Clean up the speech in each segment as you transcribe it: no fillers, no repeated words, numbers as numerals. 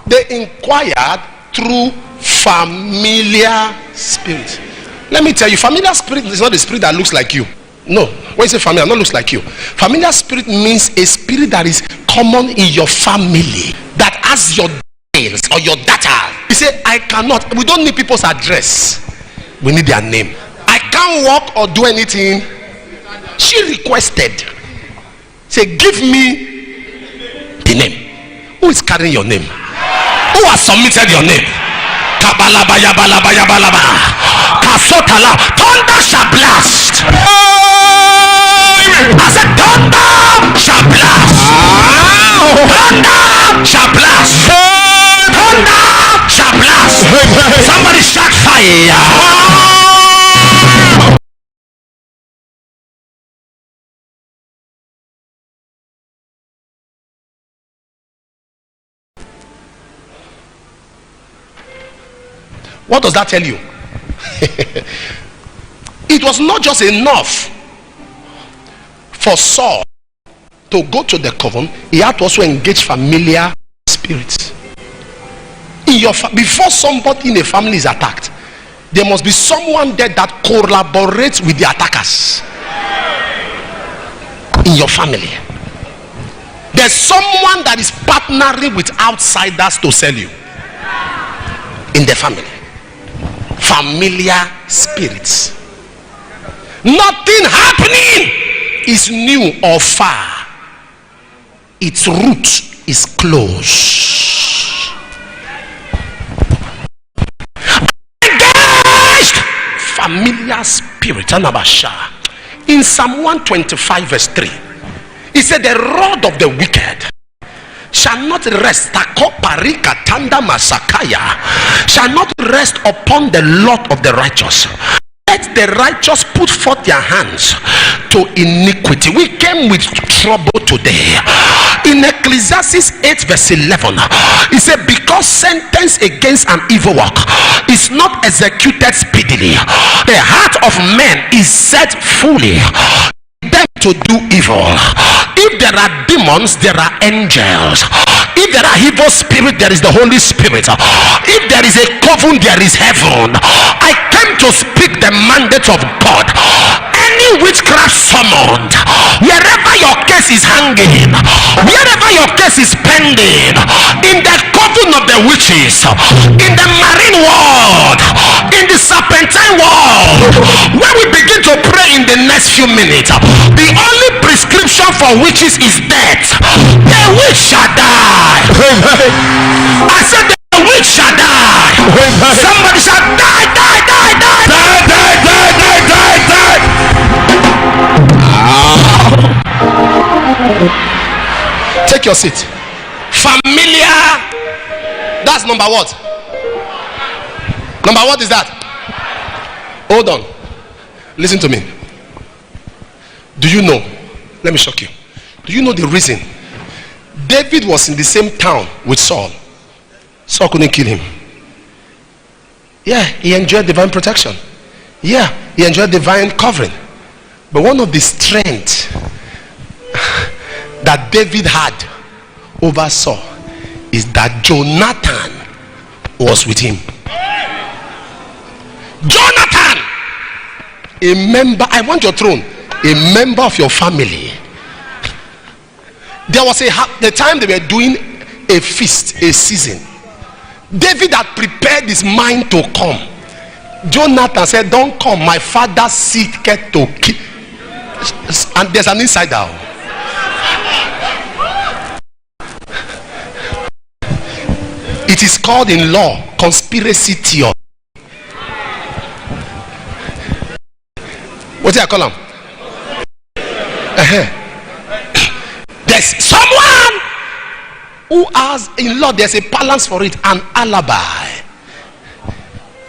They inquired through familiar spirit. Let me tell you, familiar spirit is not a spirit that looks like you. No, when you say familiar, not looks like you. Familiar spirit means a spirit that is common in your family, that has your details or your data. You say, I cannot. We don't need people's address. We need their name. I can't walk or do anything. She requested. Say, give me the name. Who is carrying your name? Who has submitted your name? Kabalabaya balabaya balaba. Kasotala. Thunder shall blast. I said thunder shall blast. Thunder shall blast. Thunder shall blast. Somebody shout fire. What does that tell you? It was not just enough for Saul to go to the coven. He had to also engage familiar spirits. Before somebody in a family is attacked, there must be someone there that collaborates with the attackers in your family. There's someone that is partnering with outsiders to sell you in the family. Familiar spirits. Nothing happening is new or far. Its root is close. Engaged familiar spirit. In Psalm 125 verse 3, he said, the rod of the wicked shall not rest, shall not rest upon the lot of the righteous. Let the righteous put forth their hands to iniquity. We came with trouble today. In Ecclesiastes 8 verse 11, he said, because sentence against an evil work is not executed speedily, the heart of men is set fully them to do evil. If there are demons, there are angels. If there are evil spirit, there is the Holy Spirit. If there is a coven, there is heaven. I came to speak the mandate of God. Any witchcraft summoned, wherever your case is hanging, wherever your case is pending, in the coven of the witches, in the marine world, in the serpentine world, when we begin to pray in the next few minutes, the only prescription for witches is death. The witch shall die. I said the witch shall die. Somebody shall die, die, die, die, die, die, die, die, die, die. Take your seat. Familiar. That's number what? Number what is that? Hold on. Listen to me. Do you know? Let me shock you. Do you know the reason David was in the same town with Saul? Saul couldn't kill him. Yeah, he enjoyed divine protection. Yeah, he enjoyed divine covering. But one of the strengths that David had over Saul is that Jonathan was with him. Jonathan, a member, I want your throne, a member of your family. There was the time they were doing a feast, a season. David had prepared his mind to come. Jonathan said, don't come, my father seeketh to kill. And there's an insider. It is called in law conspiracy theory. What do I call them? There's someone who has in law, there's a balance for it, an alibi.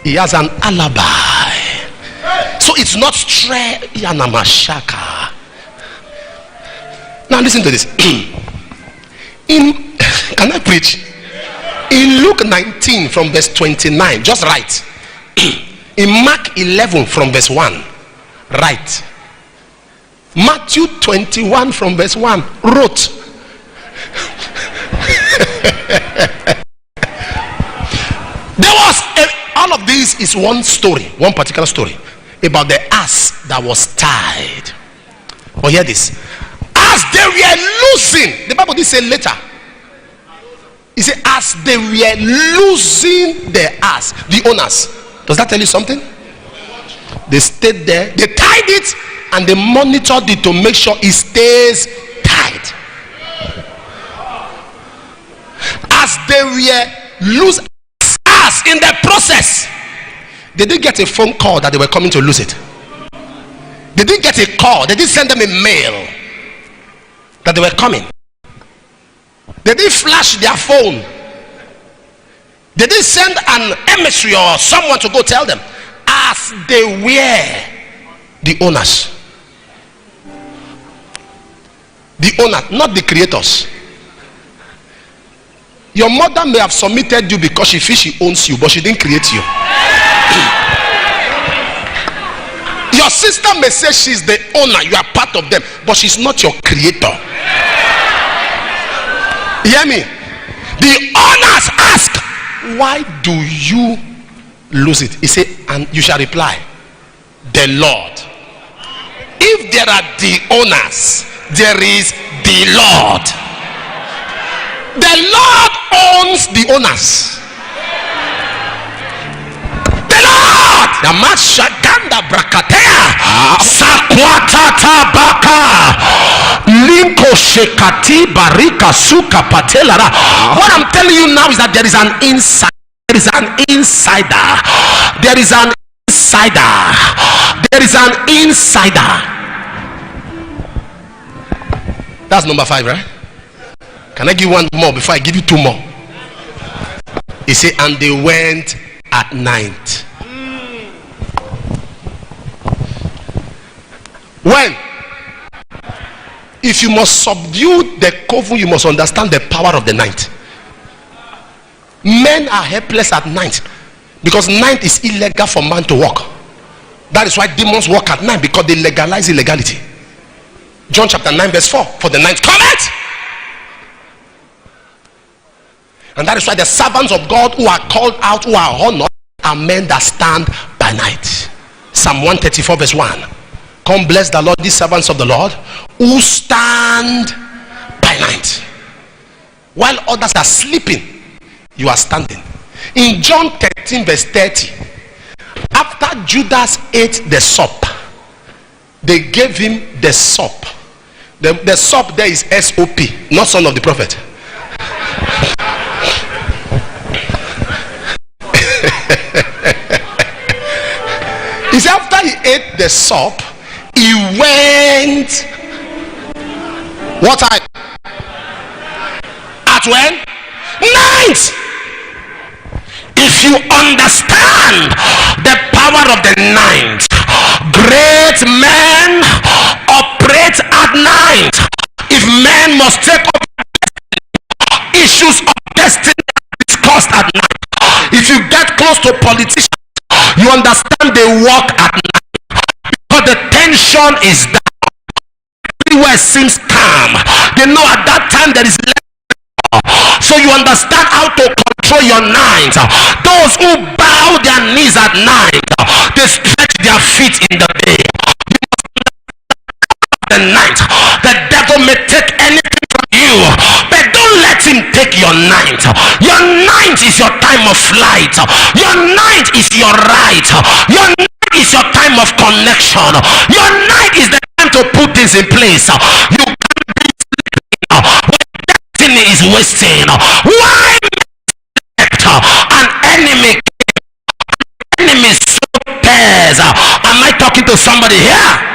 He has an alibi. So it's not straight. Now listen to this. Can I preach? In Luke 19 from verse 29, just write. In Mark 11 from verse 1, write. Matthew 21 from verse 1, wrote. There was all of this is one story, one particular story about the ass that was tied. But hear this: as they were losing, the Bible did say later, he said, as they were losing the ass, the owners. Does that tell you something? They stayed there, they tied it, and they monitored it to make sure it stays tied. As they were losing ass in the process, they didn't get a phone call that they were coming to lose it. They didn't get a call. They didn't send them a mail that they were coming. They didn't flash their phone. They didn't send an emissary or someone to go tell them. As they were the owners. The owner, not the creators. Your mother may have submitted you because she feels she owns you, but she didn't create you. Your sister may say she's the owner, you are part of them, but she's not your creator. You hear me? The owners ask, why do you lose it? He said, and you shall reply, the Lord. If there are the owners, there is the Lord. The Lord owns the owners. The Lord. The Mashaganda Brakatea Sakwatata Baka Linko Shekati Barika Suka Patelara. What I'm telling you now is that there is an inside. There is an insider. There is an insider. There is an insider. That's number 5, right? Can I give one more before I give you 2 more? He said, and they went at night. When? If you must subdue the coven, you must understand the power of the night. Men are helpless at night because night is illegal for man to walk. That is why demons walk at night, because they legalize illegality. John chapter 9 verse 4, for the night cometh. And that is why the servants of God who are called out, who are honored, are men that stand by night. Psalm 134 verse 1. Come bless the Lord, these servants of the Lord who stand by night. While others are sleeping, you are standing. In John 13 verse 30, after Judas ate the sop, they gave him the sop. The sop there is S-O-P, not son of the prophet. He said after he ate the sop, he went. What time? At when? Night. If you understand the power of the night, great men operate at night. If men must take up issues of destiny discussed at night, if you get close to politicians, you understand they work at night because the tension is down. Everywhere seems calm. They know at that time there is less. So you understand how to control your night. Those who bow their knees at night, they stretch their feet in the day. The night, the devil may take anything from you, but don't let him take your night. Your night is your time of flight. Your night is your right. Your night is your time of connection. Your night is the time to put things in place. You can't be sleeping when destiny is wasting. Why an enemy so tears? Am I talking to somebody here?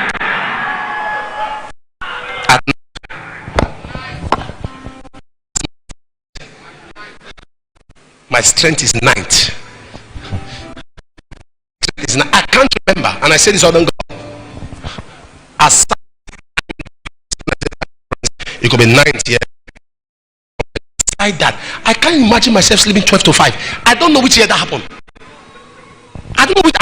My strength is night. I can't remember, and I said this other God. As it could be 9 here. Like that, I can't imagine myself sleeping 12 to 5. I don't know which year that happened. I don't know which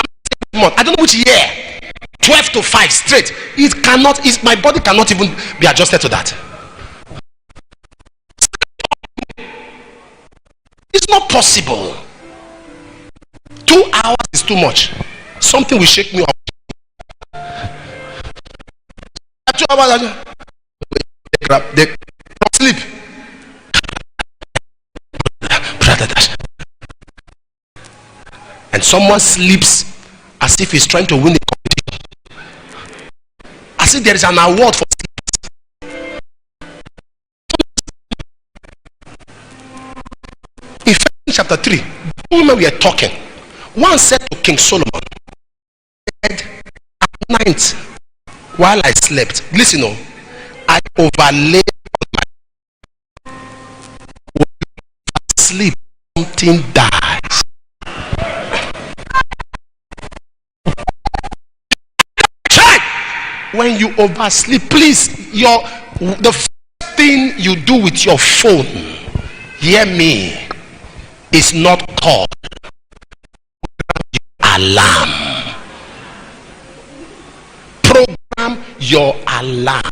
month. I don't know which year. 12 to 5 straight. It cannot. My body cannot even be adjusted to that. It's not possible. 2 hours is too much. Something will shake me up. 2 hours, they sleep. And someone sleeps as if he's trying to win a competition, as if there is an award for sleep. In chapter 3, when we are talking, one said to King Solomon, at night while I slept, listen, I overlaid my sleep, something dies. When you oversleep, please, the first thing you do with your phone, hear me, is not called alarm. Program your alarm.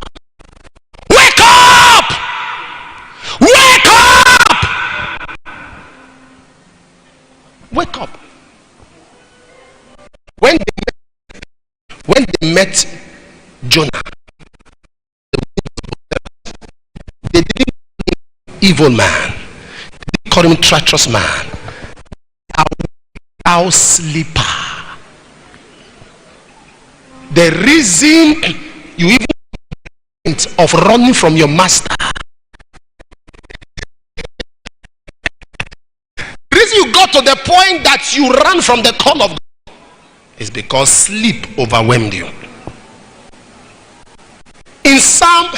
Wake up! Wake up! Wake up. When they met Jonah, they didn't call him evil man, they didn't call him treacherous man, our sleeper. The reason you even think of running from your master, the reason you got to the point that you ran from the call of God is because sleep overwhelmed you. In Psalm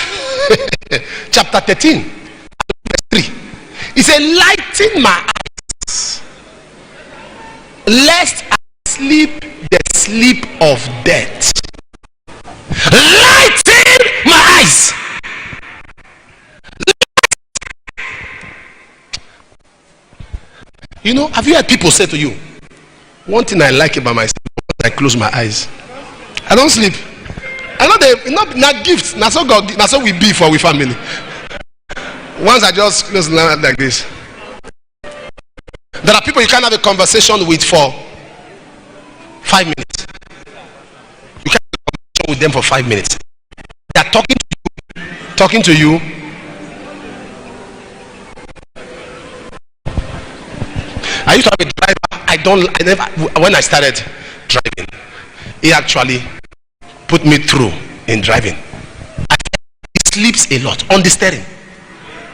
chapter 13, verse 3, it says, lighten my eyes, lest I sleep the sleep of death. Lighten my eyes. You know, have you heard people say to you, one thing I like about myself, I close my eyes, I don't sleep. I know they not gifts. That's so God. That's what we be for we family. Once I just close the eye like this. There are people you can't have a conversation with for 5 minutes. You can't have a conversation with them for 5 minutes. They are talking to you. I used to have a driver. When I started driving, he actually put me through in driving. He sleeps a lot on the steering.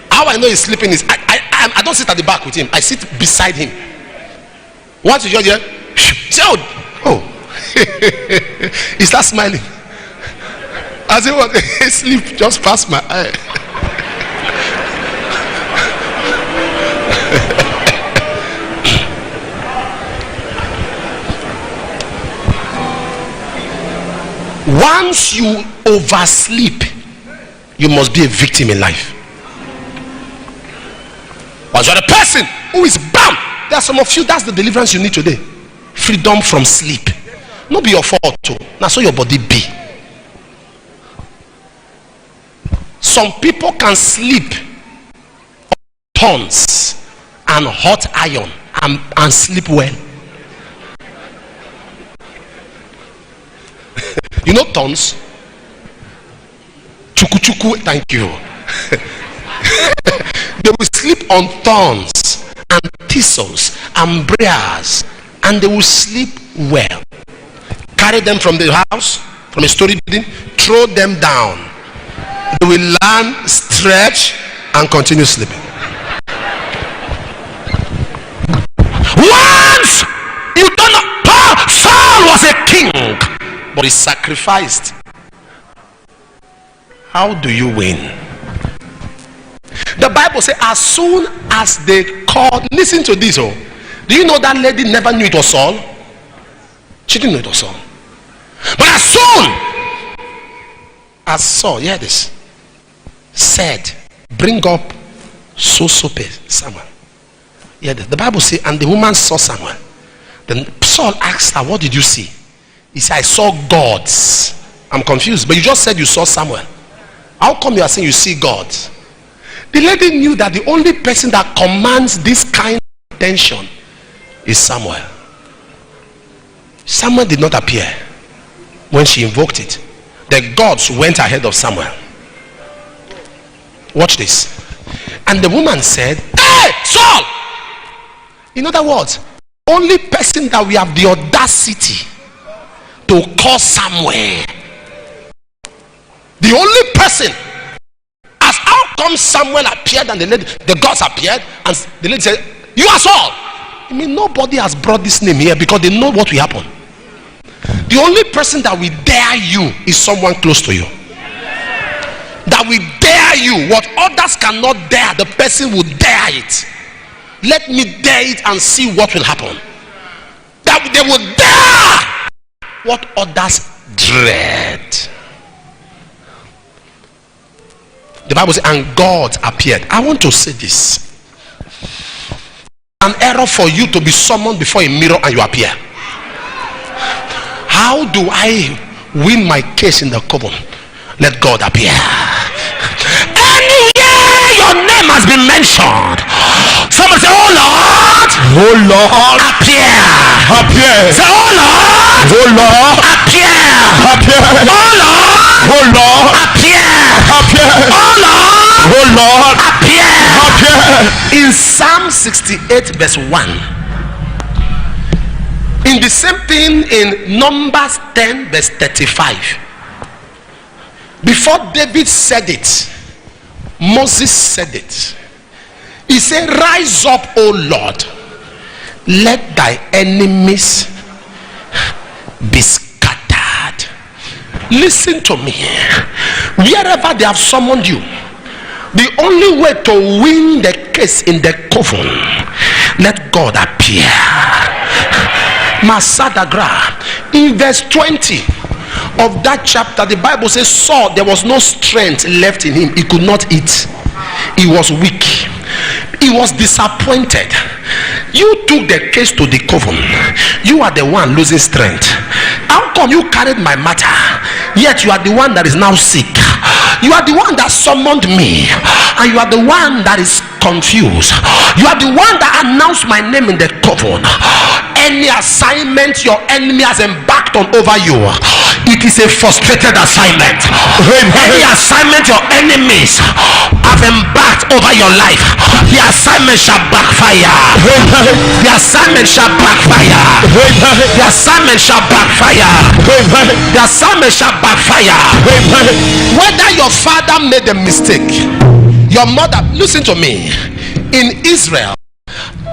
How I know he's sleeping is I don't sit at the back with him. I sit beside him. Once you just hear, oh, he starts smiling. As he was sleep just past my eye. Once you oversleep, you must be a victim in life. Once you're the person who is bound, there are some of you, that's the deliverance you need today. Freedom from sleep. Not be your fault too. Now so your body be. Some people can sleep on tons and hot iron and sleep well. You know tons? Chuku chuku, thank you. They will sleep on thorns and thistles and briars, and they will sleep well. Carry them from the house, from a story building, throw them down. They will learn, stretch, and continue sleeping. Once you don't know, Saul was a king, but he sacrificed. How do you win? The Bible says, as soon as they called, listen to this. Oh, do you know that lady never knew it was Saul? She didn't know it was Saul. But as soon as Saul, hear this, said, bring up Samuel. Hear this. The Bible says, and the woman saw Samuel. Then Saul asked her, what did you see? He said, I saw gods. I'm confused, but you just said you saw Samuel. How come you are saying you see gods? The lady knew that the only person that commands this kind of attention is Samuel. Samuel did not appear when she invoked it. The gods went ahead of Samuel. Watch this. And the woman said, "Hey, Saul!" In other words, only person that we have the audacity to call Samuel. The only person. As how come Samuel appeared and the gods appeared and the lady said, "You are Saul." I mean, nobody has brought this name here because they know what will happen. The only person that will dare you is someone close to you. That will dare you. What others cannot dare, the person will dare it. Let me dare it and see what will happen. That they will dare what others dread. The Bible says, and God appeared. I want to say this. An error for you to be summoned before a mirror and you appear. How do I win my case in the coven? Let God appear. Anywhere your name has been mentioned, somebody say, "Oh Lord, Oh Lord, appear, appear. say, "Oh Lord, Oh Lord, appear, appear. oh Lord, Oh Lord, appear, appear. oh Lord, Oh Lord, appear." appear. In Psalm 68 verse 1, in the same thing in Numbers 10 verse 35, before David said it, Moses said it. He said, "Rise up, O Lord, let thy enemies be scattered." Listen to me. Wherever they have summoned you, the only way to win the case in the coven, let God appear. Masadagra. In verse 20 of that chapter, the Bible says Saul, there was no strength left in him. He could not eat. He was weak. He was disappointed. You took the case to the coven. You are the one losing strength. How come you carried my matter, yet you are the one that is now sick? You are the one that summoned me, and you are the one that is confused. You are the one that announced my name in the coven. Any assignment your enemy has embarked on over you, it is a frustrated assignment. Any assignment your enemies have embarked over your life, the assignment shall backfire. The assignment shall backfire. The assignment shall backfire. The assignment shall backfire. Whether your father made a mistake, your mother, listen to me. In Israel,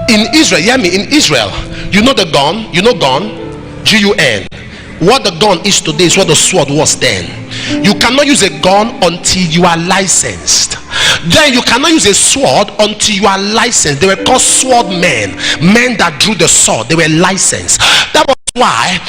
hear me, in Israel, you know the gun, Gun, what the gun is today is what the sword was then. You cannot use a gun until you are licensed. Then you cannot use a sword until you are licensed. They were called sword men that drew the sword. They were licensed. That was why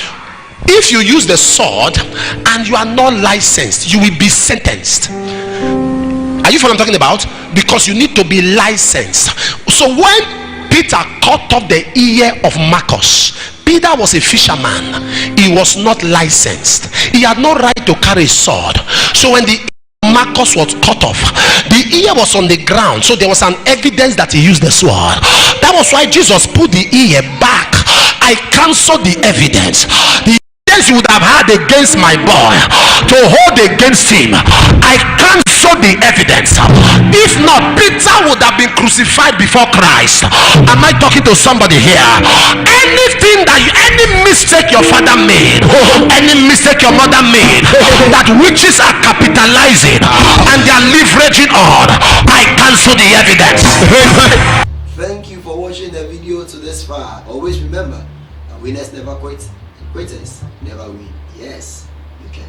if you use the sword and you are not licensed, you will be sentenced. Are you following what I'm talking about? Because you need to be licensed. So when Peter cut off the ear of Marcus, Peter was a fisherman. He was not licensed. He had no right to carry a sword. So when the Marcus was cut off, the ear was on the ground, so there was an evidence that he used the sword. That was why Jesus put the ear back. I cancel the evidence. The evidence you would have had against my boy to hold against him, I cancel the evidence. If not, Peter would have been crucified before Christ. Am I talking to somebody here? Anything that any mistake your father made, any mistake your mother made, that witches are capitalizing and they are leveraging on, I cancel the evidence. Thank you for watching the video to this far. Always remember that winners never quit and quitters never win. Yes, you can.